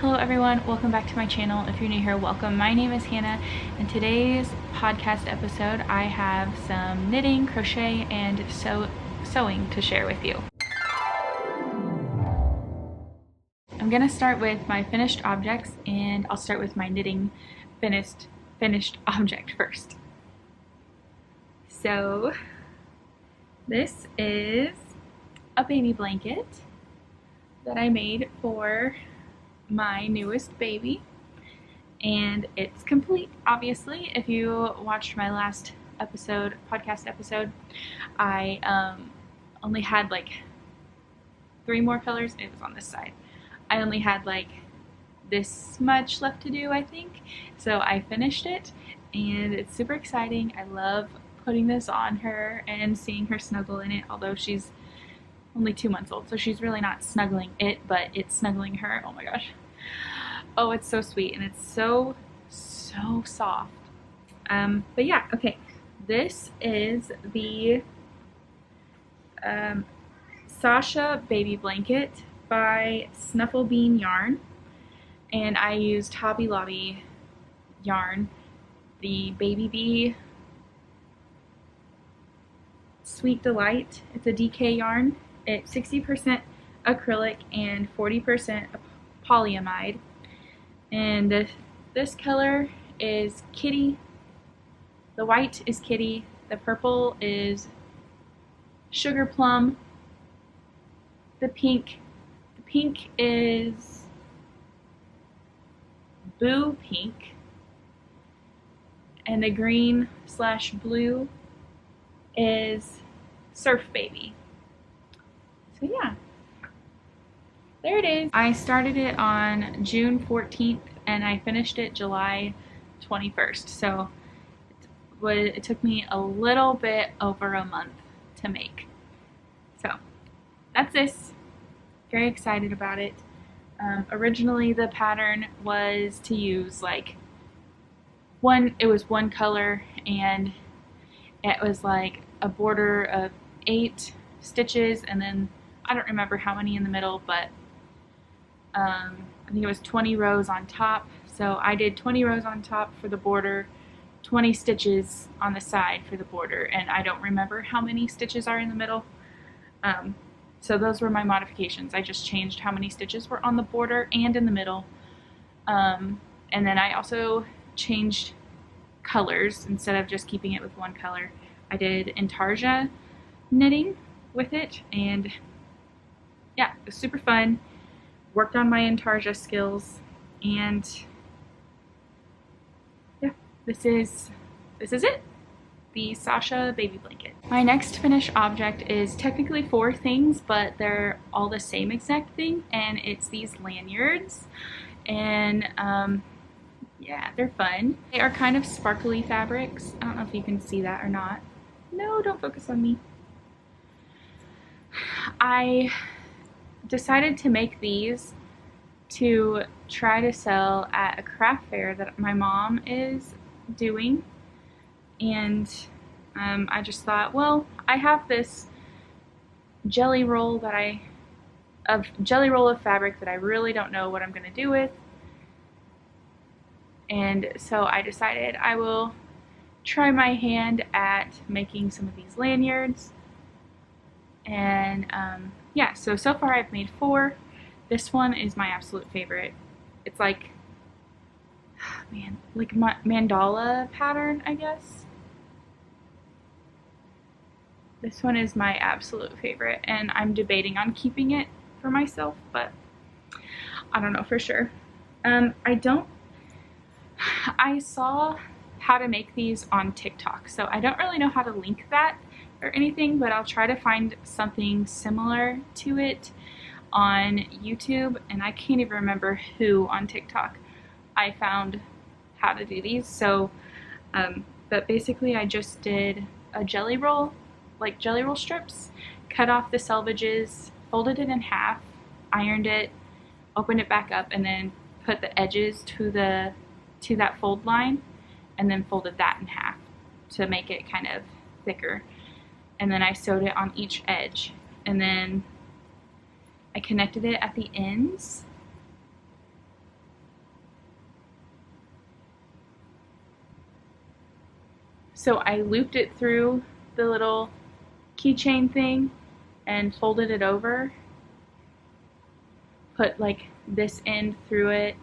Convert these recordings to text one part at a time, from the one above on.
Hello everyone, welcome back to my channel. If you're new here, welcome. My name is Hannah. In today's podcast episode, I have some knitting, crochet, and sewing to share with you. I'm gonna start with my finished objects, and I'll start with my knitting finished object first. So this is a baby blanket that I made for my newest baby, and it's complete. Obviously, if you watched my last podcast episode, I only had like 3 more colors. It was on this side. I only had like this much left to do, I think, so I finished it, and it's super exciting. I love putting this on her and seeing her snuggle in it, although she's only 2 months old, so she's really not snuggling it, but it's snuggling her. Oh my gosh. Oh, it's so sweet, and it's so soft. But yeah, okay. This is the Sasha baby blanket by Snuffle Bean yarn, and I used Hobby Lobby yarn, the Baby Bee Sweet Delight. It's a DK yarn. It's 60% acrylic and 40% polyamide. And this color is kitty. The white is kitty. The purple is sugar plum. The pink is boo pink. And the green / blue is surf baby. So yeah, there it is. I started it on June 14th and I finished it July 21st. So it took me a little bit over a month to make. So that's this. Very excited about it. Originally the pattern was to use like it was one color, and it was like a border of 8 stitches, and then I don't remember how many in the middle, but I think it was 20 rows on top. So I did 20 rows on top for the border, 20 stitches on the side for the border, and I don't remember how many stitches are in the middle. So those were my modifications. I just changed how many stitches were on the border and in the middle. And then I also changed colors. Instead of just keeping it with one color, I did intarsia knitting with it, and yeah, it was super fun. Worked on my intarsia skills, and yeah, this is it. The Sasha baby blanket. My next finished object is technically 4 things, but they're all the same exact thing, and it's these lanyards. And yeah, they're fun. They are kind of sparkly fabrics. I don't know if you can see that or not. No, don't focus on me. I decided to make these to try to sell at a craft fair that my mom is doing, and I just thought, well, I have this jelly roll of fabric that I really don't know what I'm going to do with, and so I decided I will try my hand at making some of these lanyards. And yeah, so far I've made 4. This one is my absolute favorite. It's like, man, like mandala pattern, I guess. This one is my absolute favorite, and I'm debating on keeping it for myself, but I don't know for sure. I saw how to make these on TikTok, so I don't really know how to link that or anything, but I'll try to find something similar to it on YouTube, and I can't even remember who on TikTok I found how to do these. So but basically I just did a jelly roll, like jelly roll strips, cut off the selvages, folded it in half, ironed it, opened it back up, and then put the edges to that fold line, and then folded that in half to make it kind of thicker. And then I sewed it on each edge, and then I connected it at the ends So I looped it through the little keychain thing and folded it over, put like this end through it,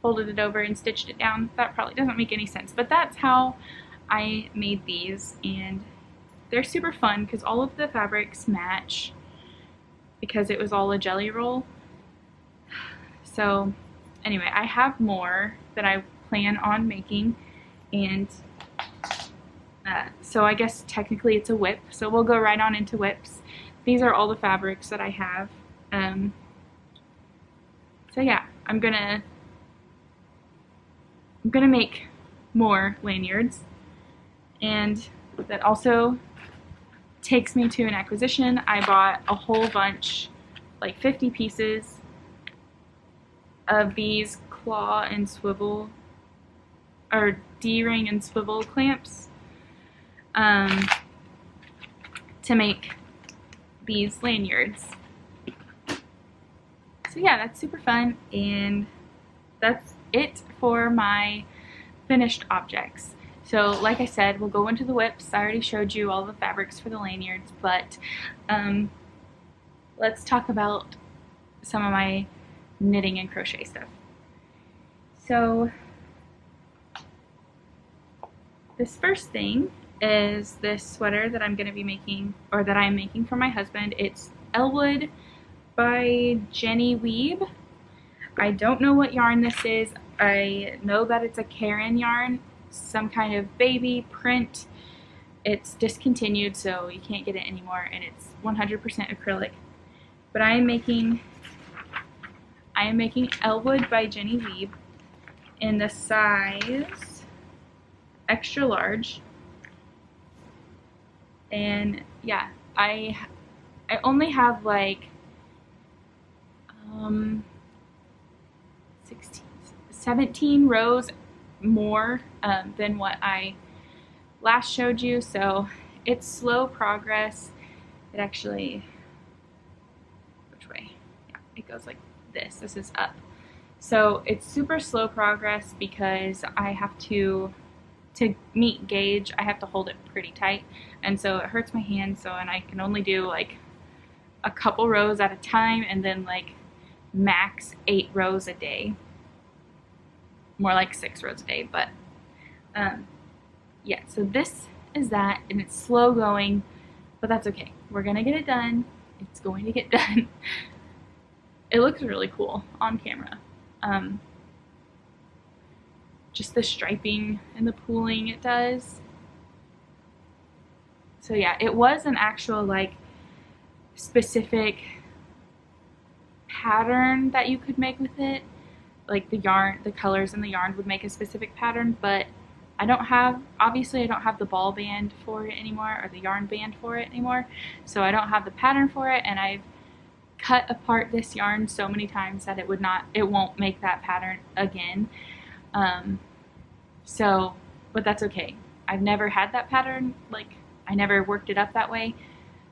folded it over and stitched it down. That probably doesn't make any sense, but that's how I made these, and they're super fun because all of the fabrics match because it was all a jelly roll. So anyway, I have more that I plan on making, and so I guess technically it's a whip, so we'll go right on into whips. These are all the fabrics that I have. So yeah, I'm gonna make more lanyards, and that also takes me to an acquisition. I bought a whole bunch, like 50 pieces of these claw and swivel, or D-ring and swivel clamps, to make these lanyards. So yeah, that's super fun, and that's it for my finished objects. So like I said, we'll go into the whips. I already showed you all the fabrics for the lanyards, but let's talk about some of my knitting and crochet stuff. So this first thing is this sweater that I'm going to be making, or that I'm making for my husband. It's Elwood by Wiebe. I don't know what yarn this is. I know that it's a Karen yarn, some kind of baby print. It's discontinued, so you can't get it anymore, and it's 100% acrylic. But I am making Elwood by Wiebe in the size extra large. And yeah, I only have like 17 rows more than what I last showed you, so it's slow progress. It actually, which way? Yeah, it goes like this. This is up. So it's super slow progress because I have to meet gauge, I have to hold it pretty tight, and so it hurts my hand, and I can only do like a couple rows at a time, and then like max 8 rows a day. More like 6 rows a day, but yeah, so this is that, and it's slow going, but that's okay. We're gonna get it done. It's going to get done. It looks really cool on camera. Just the striping and the pooling it does. So yeah, it was an actual like specific pattern that you could make with it. Like the yarn, the colors in the yarn would make a specific pattern, but I don't have, obviously I don't have the ball band for it anymore, or the yarn band for it anymore, so I don't have the pattern for it, and I've cut apart this yarn so many times that it won't make that pattern again. So, but that's okay. I've never had that pattern, like I never worked it up that way,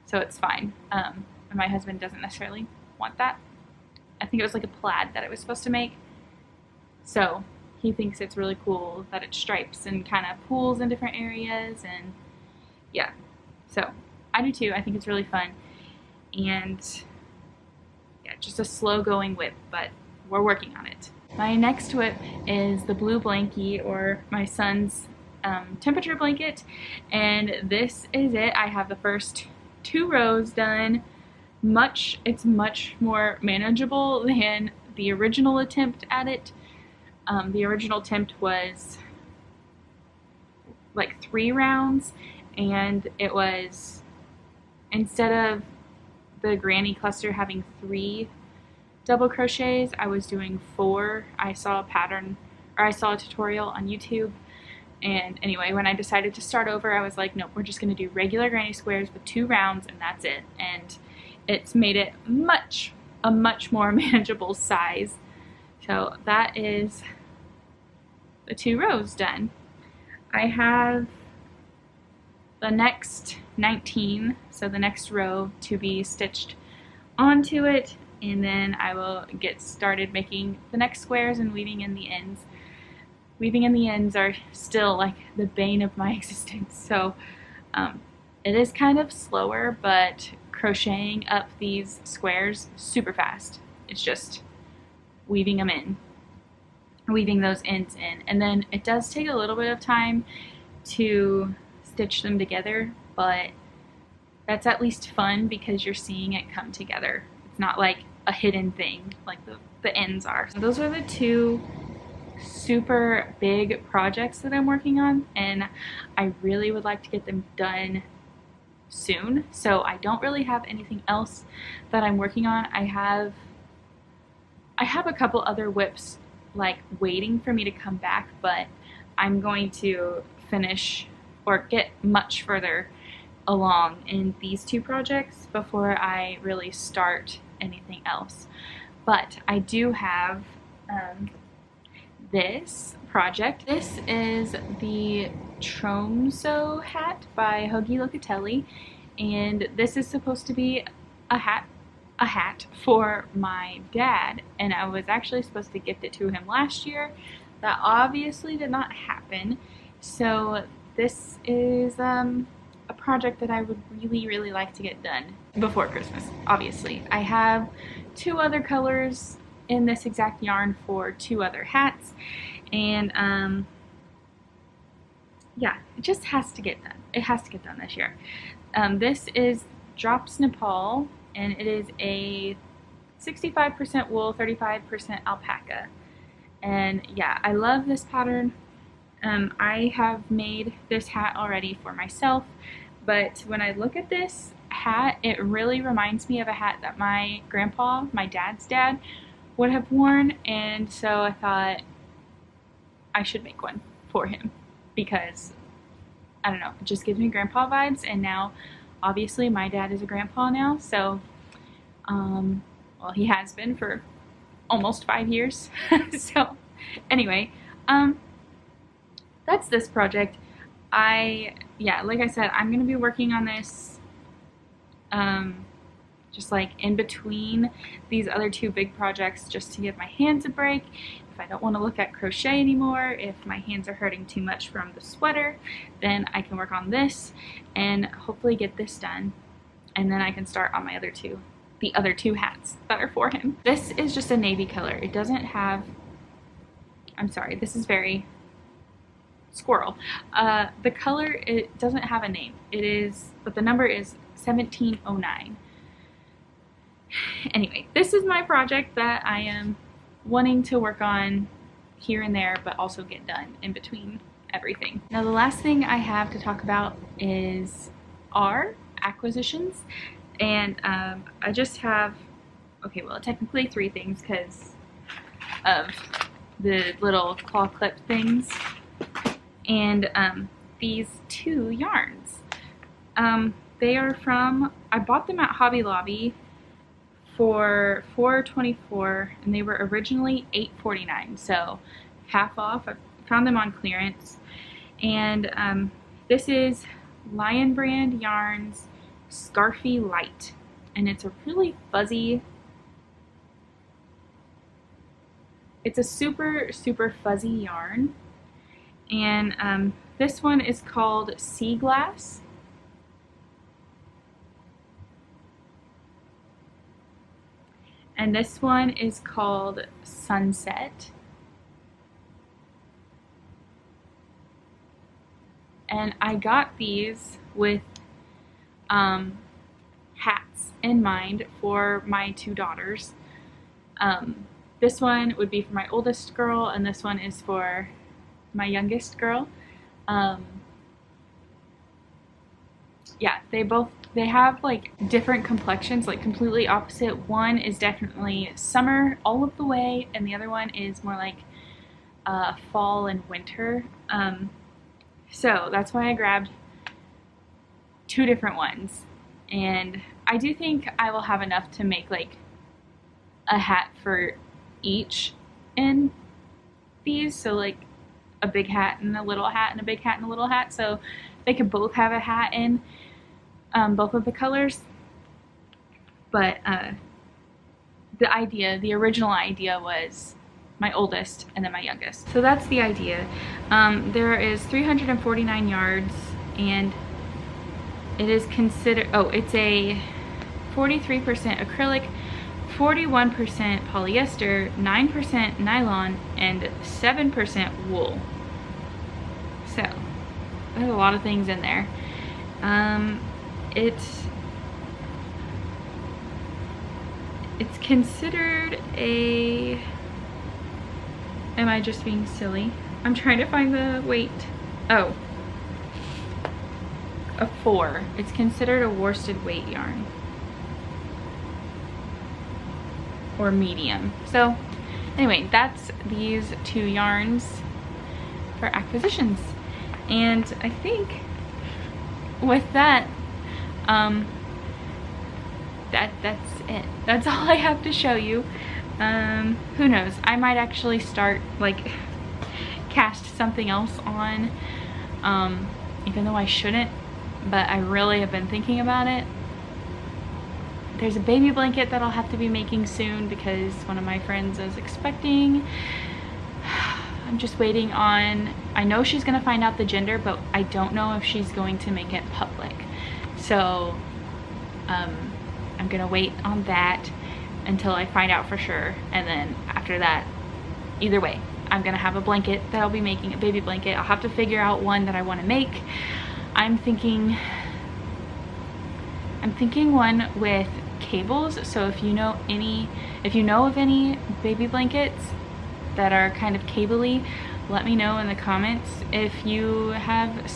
so it's fine. And my husband doesn't necessarily want that. I think it was like a plaid that I was supposed to make. So he thinks it's really cool that it stripes and kind of pools in different areas, and yeah, so I do too. I think it's really fun, and yeah, just a slow going whip, but we're working on it. My next whip is the blue Blanky, or my son's temperature blanket, and this is it. I have the first 2 rows done. It's much more manageable than the original attempt at it. The original attempt was like 3 rounds, and it was, instead of the granny cluster having 3 double crochets, I was doing 4. I saw a pattern, or I saw a tutorial on YouTube, and anyway, when I decided to start over, I was like, nope, we're just going to do regular granny squares with 2 rounds, and that's it. And it's made it a much more manageable size. So that is the 2 rows done. I have the next 19, so the next row, to be stitched onto it, and then I will get started making the next squares and weaving in the ends. weaving in the ends are still like the bane of my existence. So it is kind of slower, but crocheting up these squares super fast. It's just weaving them in, weaving those ends in, and then it does take a little bit of time to stitch them together, but that's at least fun because you're seeing it come together. It's not like a hidden thing like the ends are. So those are the two super big projects that I'm working on, and I really would like to get them done soon. So I don't really have anything else that I'm working on. I have a couple other whips like waiting for me to come back, but I'm going to finish or get much further along in these two projects before I really start anything else. But I do have this project. This is the Tromso hat by Locatelli, and this is supposed to be a hat for my dad, and I was actually supposed to gift it to him last year. That obviously did not happen, so this is a project that I would really like to get done before Christmas. Obviously I have two other colors in this exact yarn for two other hats, and yeah, it just has to get done. It has to get done this year. This is Drops Nepal, and it is a 65% wool, 35% alpaca. And yeah, I love this pattern. I have made this hat already for myself, but when I look at this hat, it really reminds me of a hat that my grandpa, my dad's dad, would have worn, and so I thought I should make one for him because, I don't know, it just gives me grandpa vibes, and now obviously my dad is a grandpa now, so well, he has been for almost 5 years. So anyway, that's this project. Yeah, like I said, I'm gonna be working on this just like in between these other two big projects, just to give my hands a break. If I don't want to look at crochet anymore, if my hands are hurting too much from the sweater, then I can work on this and hopefully get this done, and then I can start on my the other two hats that are for him. This is just a navy color. It doesn't have, I'm sorry, this is very squirrel. The color, it doesn't have a name. It is, but the number is 1709. Anyway, this is my project that I am wanting to work on here and there, but also get done in between everything. Now the last thing I have to talk about is our acquisitions, and I just have, okay, well, technically 3 things because of the little claw clip things, and these 2 yarns. They are from, I bought them at Hobby Lobby for $4.24, and they were originally $8.49, so half off. I found them on clearance, and this is Lion Brand Yarns Scarfy Light, and it's a really fuzzy, it's a super fuzzy yarn, and this one is called Sea Glass. And this one is called Sunset. And I got these with hats in mind for my 2 daughters. This one would be for my oldest girl, and this one is for my youngest girl. Yeah, they have like different complexions, like completely opposite. One is definitely summer all of the way, and the other one is more like fall and winter. So that's why I grabbed 2 different ones, and I do think I will have enough to make like a hat for each in these, so like a big hat and a little hat and a big hat and a little hat, so they could both have a hat in both of the colors. But the original idea was my oldest, and then my youngest. So that's the idea. There is 349 yards, and it is considered, oh, it's a 43% acrylic, 41% polyester, 9% nylon, and 7% wool. So there's a lot of things in there. It's considered a, am I just being silly? I'm trying to find the weight. Oh, a 4. It's considered a worsted weight yarn, or medium. So anyway, that's these 2 yarns for acquisitions. And I think with that, that's it. That's all I have to show you. Who knows, I might actually start, like, cast something else on, even though I shouldn't, but I really have been thinking about it. There's a baby blanket that I'll have to be making soon because one of my friends is expecting. I'm just waiting on, I know she's gonna find out the gender, but I don't know if she's going to make it public. So I'm gonna wait on that until I find out for sure, and then after that, either way, I'm gonna have a blanket that I'll be making, a baby blanket. I'll have to figure out one that I want to make. I'm thinking one with cables. So if you know of any baby blankets that are kind of cable-y, let me know in the comments. If you have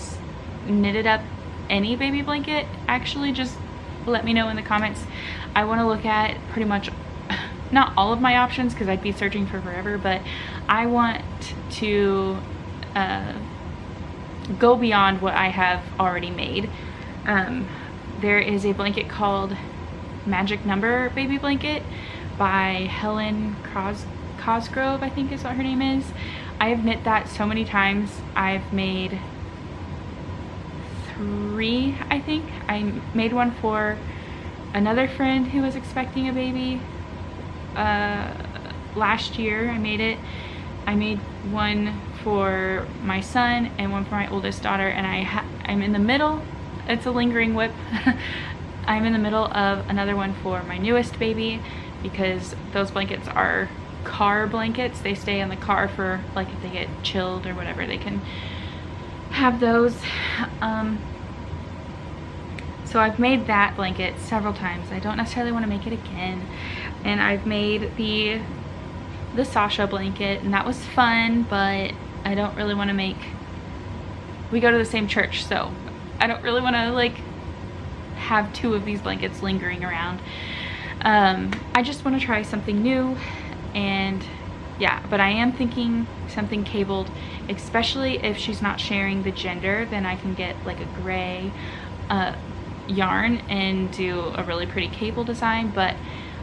knitted up any baby blanket, actually just let me know in the comments. I want to look at pretty much, not all of my options because I'd be searching for forever, but I want to go beyond what I have already made. There is a blanket called Magic Number Baby Blanket by Helen Cosgrove, I think is what her name is. I have knit that so many times. I've made 3, I think. I made one for another friend who was expecting a baby last year. I made one for my son and one for my oldest daughter, and I'm in the middle. It's a lingering whip. I'm in the middle of another one for my newest baby because those blankets are car blankets. They stay in the car for, like, if they get chilled or whatever, they can have those. So I've made that blanket several times. I don't necessarily want to make it again. And I've made the Sasha blanket, and that was fun, but I don't really want to make, we go to the same church, so I don't really want to, like, have 2 of these blankets lingering around. I just want to try something new, and yeah, but I am thinking something cabled, especially if she's not sharing the gender. Then I can get like a gray yarn and do a really pretty cable design. But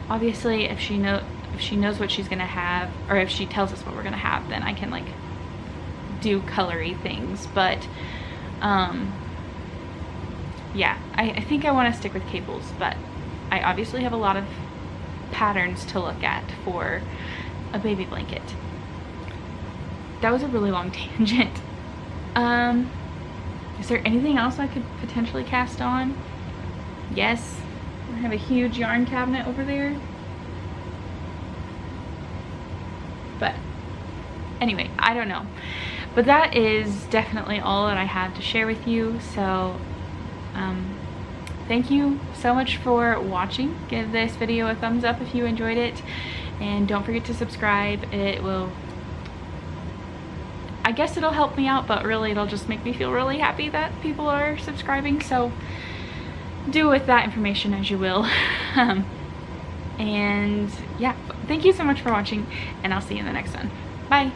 obviously if she knows what she's gonna have, or if she tells us what we're gonna have, then I can, like, do colory things. But yeah, I think I want to stick with cables, but I obviously have a lot of patterns to look at for a baby blanket. That was a really long tangent. Is there anything else I could potentially cast on? Yes, I have a huge yarn cabinet over there. But anyway, I don't know. But that is definitely all that I have to share with you. So thank you so much for watching. Give this video a thumbs up if you enjoyed it, and don't forget to subscribe. It will, I guess it'll help me out, but really it'll just make me feel really happy that people are subscribing. So do with that information as you will. And yeah, thank you so much for watching, and I'll see you in the next one. Bye.